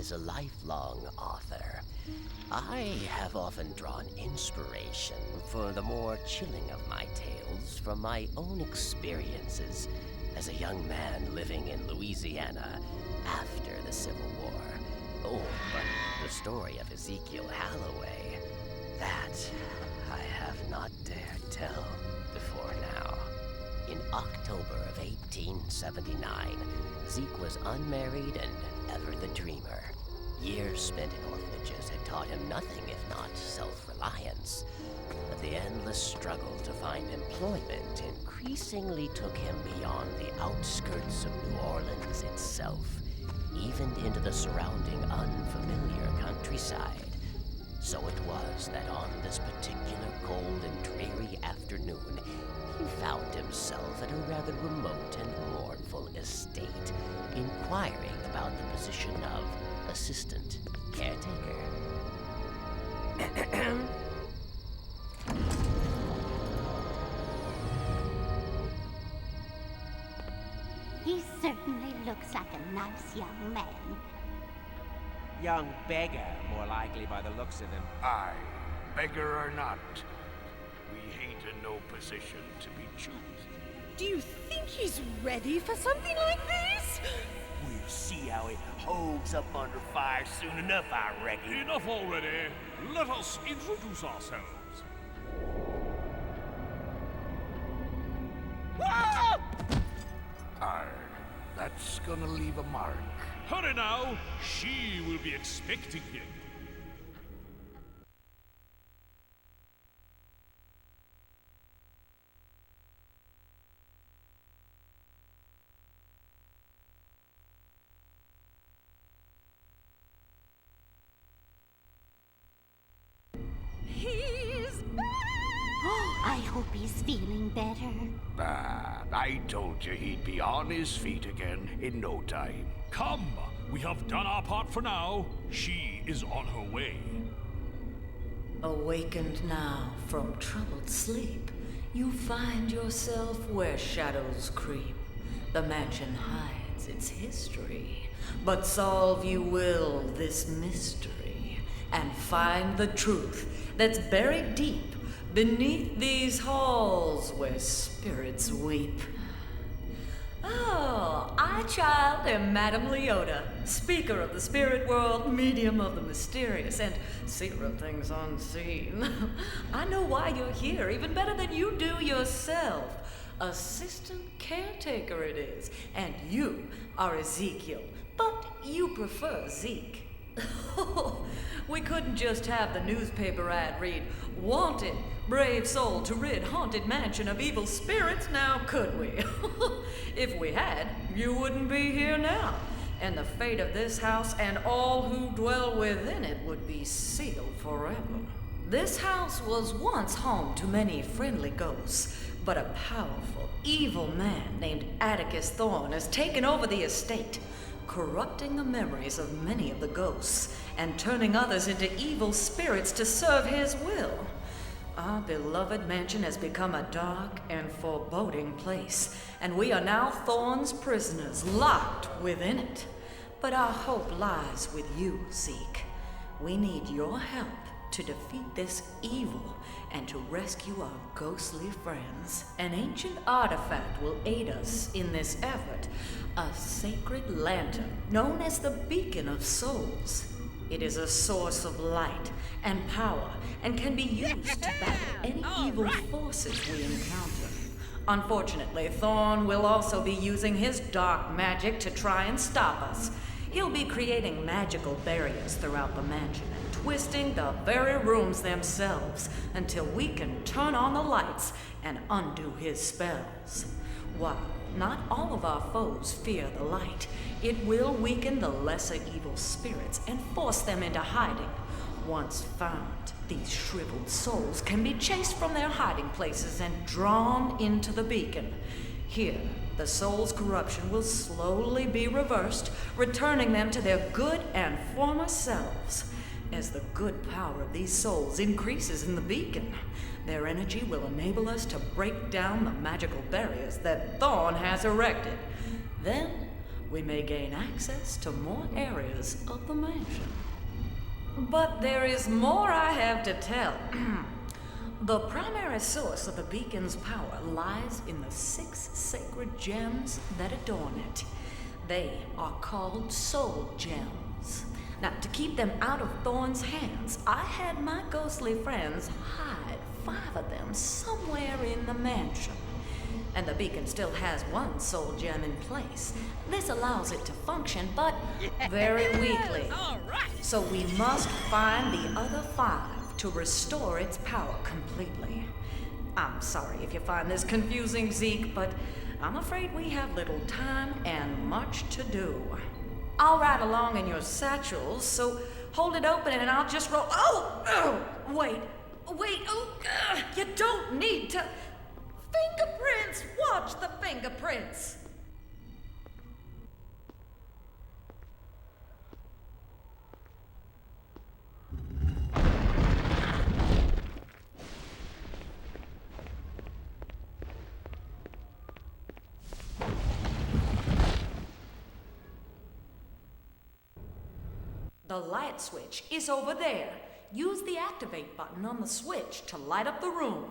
as a lifelong author, I have often drawn inspiration for the more chilling of my tales from my own experiences as a young man living in Louisiana after the Civil War. Oh, but the story of Ezekiel Halloway, that I have not dared tell before now. In October of 1879, Zeke was unmarried and ever the dreamer. Years spent in orphanages had taught him nothing if not self-reliance. But the endless struggle to find employment increasingly took him beyond the outskirts of New Orleans itself, even into the surrounding unfamiliar countryside. So it was that on this particular cold and dreary afternoon, he found himself at a rather remote and mournful estate, inquiring about the position of assistant caretaker. He certainly looks like a nice young man. Young beggar, more likely by the looks of him. Aye, beggar or not, we ain't in no position to be choosing. Do you think he's ready for something like this? We'll see how it holds up under fire soon enough, I reckon. Enough already. Let us introduce ourselves. Ah! Aye, that's gonna leave a mark. Hurry now. She will be expecting him. He's back! I hope he's feeling better. I told you he'd be on his feet again in no time. Come. We have done our part for now. She is on her way. Awakened now from troubled sleep, you find yourself where shadows creep. The mansion hides its history, but solve you will this mystery, and find the truth that's buried deep beneath these halls where spirits weep. Oh, I, child, am Madame Leota, speaker of the spirit world, medium of the mysterious, and seer of things unseen. I know why you're here, even better than you do yourself. Assistant caretaker it is, and you are Ezekiel, but you prefer Zeke. We couldn't just have the newspaper ad read, "Wanted, brave soul to rid haunted mansion of evil spirits," now could we? If we had, you wouldn't be here now, and the fate of this house and all who dwell within it would be sealed forever. This house was once home to many friendly ghosts, but a powerful, evil man named Atticus Thorne has taken over the estate, corrupting the memories of many of the ghosts and turning others into evil spirits to serve his will. Our beloved mansion has become a dark and foreboding place, and we are now Thorne's prisoners, locked within it. But our hope lies with you, Zeke. We need your help to defeat this evil and to rescue our ghostly friends. An ancient artifact will aid us in this effort, a sacred lantern known as the Beacon of Souls. It is a source of light and power and can be used to battle any evil forces we encounter. Unfortunately, Thorne will also be using his dark magic to try and stop us. He'll be creating magical barriers throughout the mansion and twisting the very rooms themselves until we can turn on the lights and undo his spells. While not all of our foes fear the light, it will weaken the lesser evil spirits and force them into hiding. Once found, these shriveled souls can be chased from their hiding places and drawn into the beacon. Here, the soul's corruption will slowly be reversed, returning them to their good and former selves. As the good power of these souls increases in the beacon, their energy will enable us to break down the magical barriers that Thorne has erected. Then, we may gain access to more areas of the mansion. But there is more I have to tell. The primary source of the beacon's power lies in the 6 sacred gems that adorn it. They are called soul gems. Now, to keep them out of Thorn's hands, I had my ghostly friends hide 5 of them somewhere in the mansion. And the beacon still has 1 soul gem in place. This allows it to function, but very weakly. All right. So we must find the other 5 to restore its power completely. I'm sorry if you find this confusing, Zeke, but I'm afraid we have little time and much to do. I'll ride along in your satchels, so hold it open and I'll just roll. Wait. You don't need to. Fingerprints! Watch the fingerprints! The light switch is over there. Use the activate button on the switch to light up the room.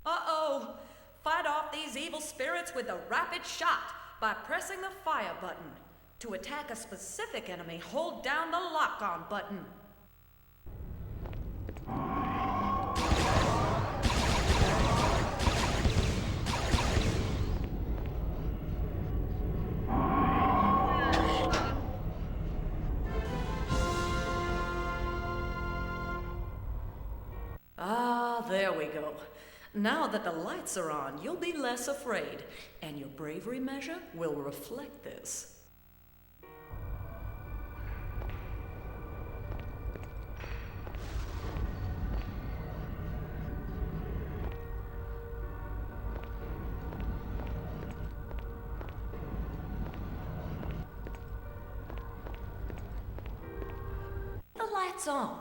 Uh-oh! Fight off these evil spirits with a rapid shot by pressing the fire button. To attack a specific enemy, hold down the lock-on button. Ah, there we go. Now that the lights are on, you'll be less afraid, and your bravery measure will reflect this. The lights on.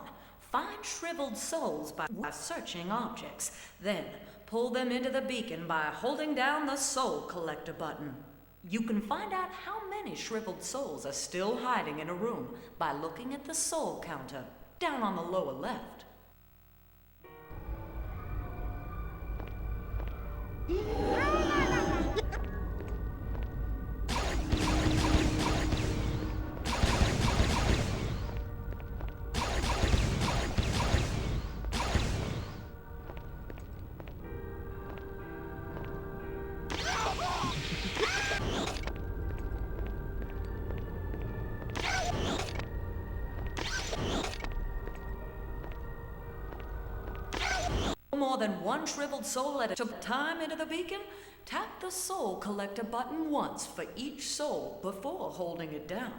Find shriveled souls by searching objects. Then pull them into the beacon by holding down the soul collector button. You can find out how many shriveled souls are still hiding in a room by looking at the soul counter down on the lower left. More than 1 shriveled soul at a time into the beacon? Tap the soul collector button once for each soul before holding it down.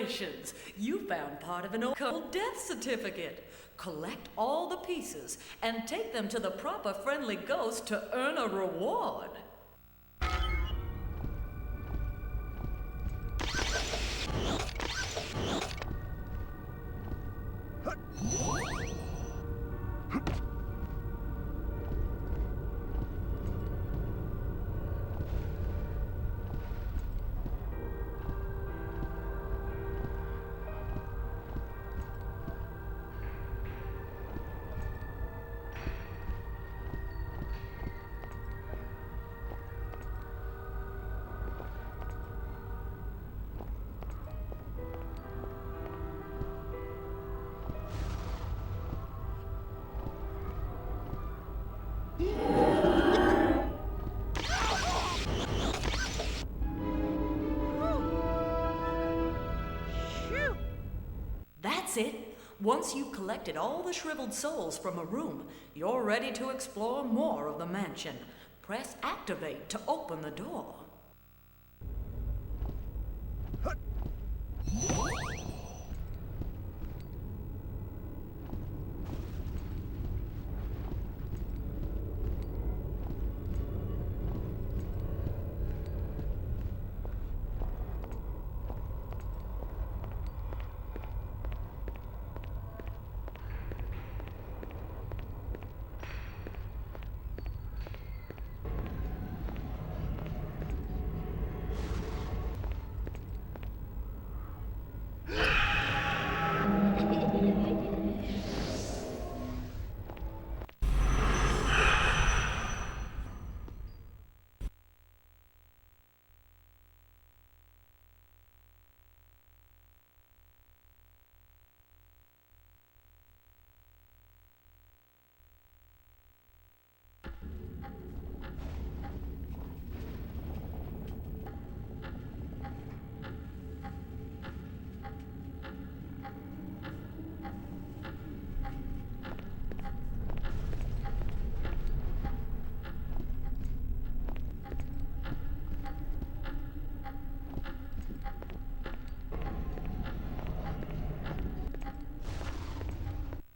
Congratulations! You found part of an occult death certificate. Collect all the pieces and take them to the proper friendly ghost to earn a reward. That's it. Once you've collected all the shriveled souls from a room, you're ready to explore more of the mansion. Press activate to open the door.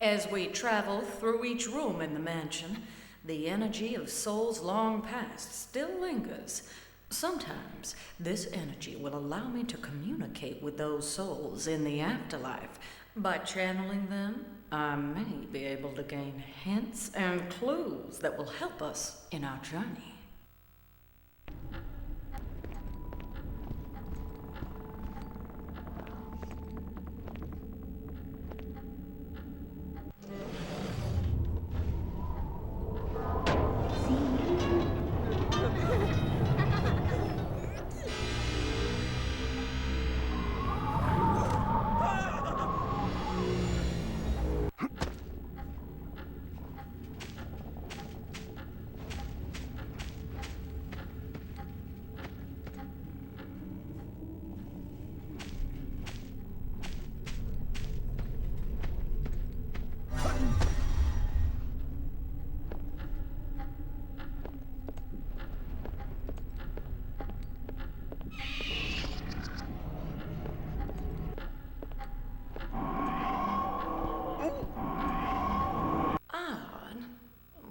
As we travel through each room in the mansion, the energy of souls long past still lingers. Sometimes this energy will allow me to communicate with those souls in the afterlife. By channeling them, I may be able to gain hints and clues that will help us in our journey.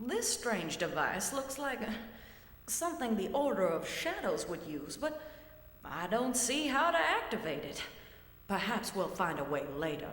This strange device looks like something the Order of Shadows would use, but I don't see how to activate it. Perhaps we'll find a way later.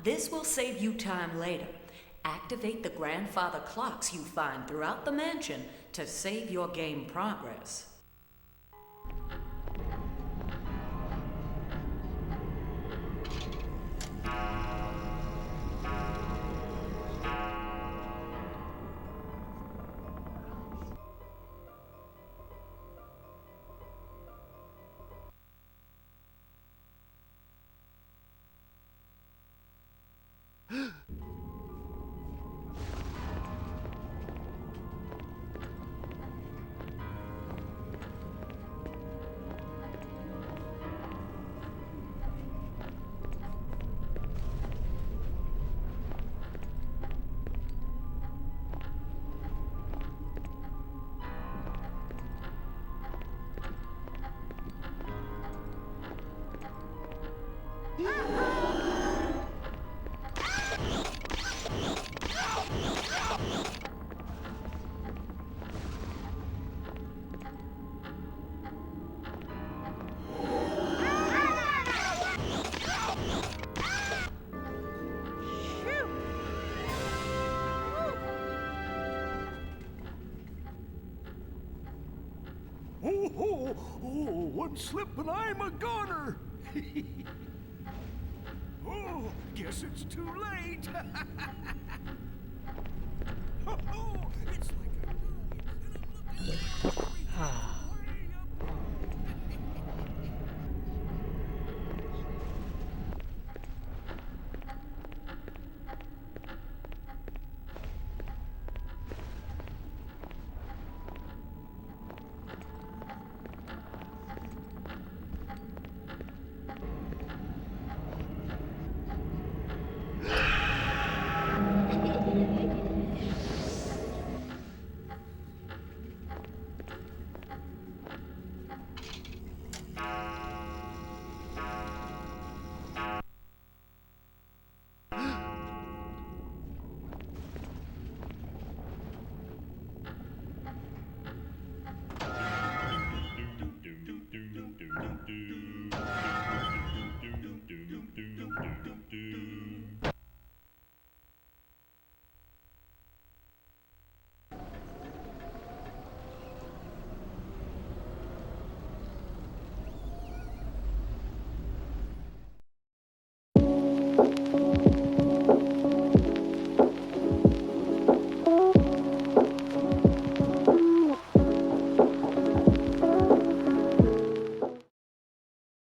This will save you time later. Activate the grandfather clocks you find throughout the mansion to save your game progress. One slip and I'm a goner! Oh, guess it's too late!